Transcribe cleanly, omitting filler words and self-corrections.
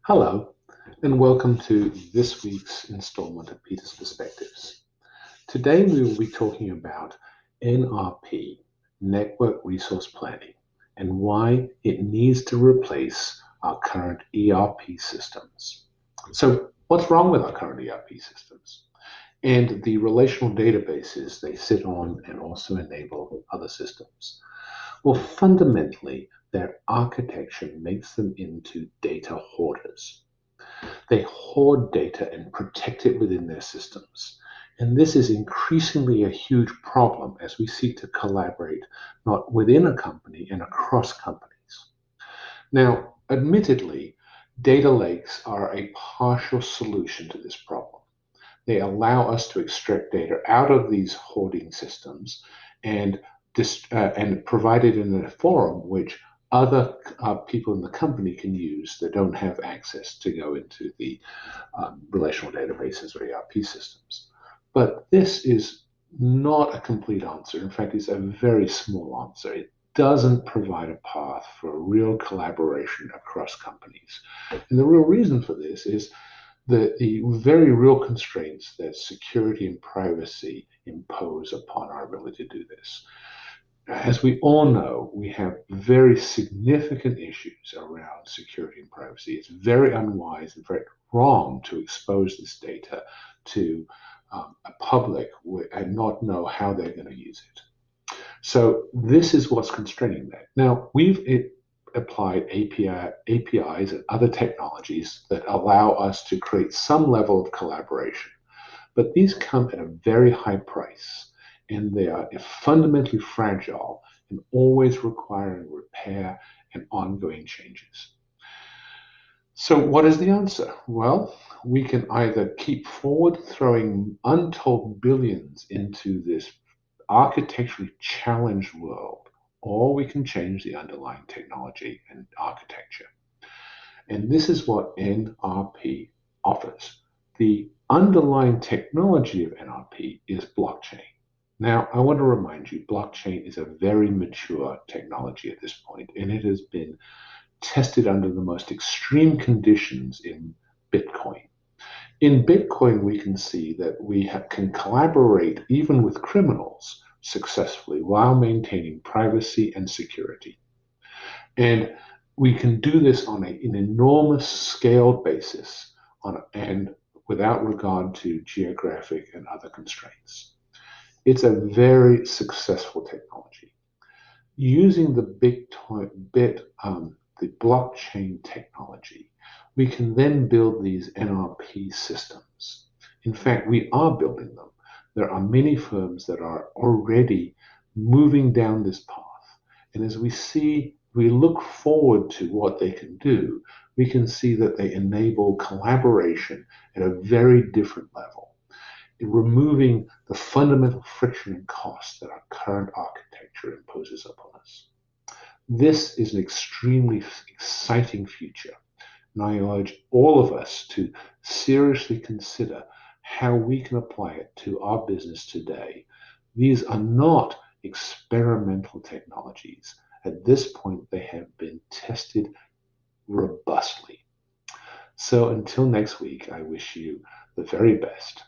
Hello, and welcome to this week's installment of Peter's Perspectives. Today we will be talking about NRP, Network Resource Planning, and why it needs to replace our current ERP systems. So, what's wrong with our current ERP systems? And the relational databases they sit on and also enable other systems. Well, fundamentally, their architecture makes them into data hoarders. They hoard data and protect it within their systems. And this is increasingly a huge problem as we seek to collaborate not within a company and across companies. Now, admittedly, data lakes are a partial solution to this problem. They allow us to extract data out of these hoarding systems and and provide it in a forum which other people in the company can use that don't have access to go into the relational databases or ERP systems. But this is not a complete answer. In fact, it's a very small answer. It doesn't provide a path for real collaboration across companies. And the real reason for this is the very real constraints that security and privacy impose upon our ability to do this. As we all know, we have very significant issues around security and privacy. It's very unwise and very wrong to expose this data to a public and not know how they're going to use it. So this is what's constraining that. Now, we've applied APIs and other technologies that allow us to create some level of collaboration, but these come at a very high price, and they are fundamentally fragile and always requiring repair and ongoing changes. So, what is the answer? Well, we can either keep forward throwing untold billions into this architecturally challenged world, or we can change the underlying technology and architecture. And this is what NRP offers. The underlying technology of NRP is blockchain. Now, I want to remind you, blockchain is a very mature technology at this point, and it has been tested under the most extreme conditions in Bitcoin. In Bitcoin, we can see that can collaborate even with criminals successfully while maintaining privacy and security. And we can do this on an enormous scaled basis and without regard to geographic and other constraints. It's a very successful technology. Using the blockchain technology, we can then build these NRP systems. In fact, we are building them. There are many firms that are already moving down this path. And as we look forward to what they can do, we can see that they enable collaboration at a very different level, removing the fundamental friction and cost that our current architecture imposes upon us. This is an extremely exciting future, and I urge all of us to seriously consider how we can apply it to our business today. These are not experimental technologies. At this point, they have been tested robustly. So until next week, I wish you the very best.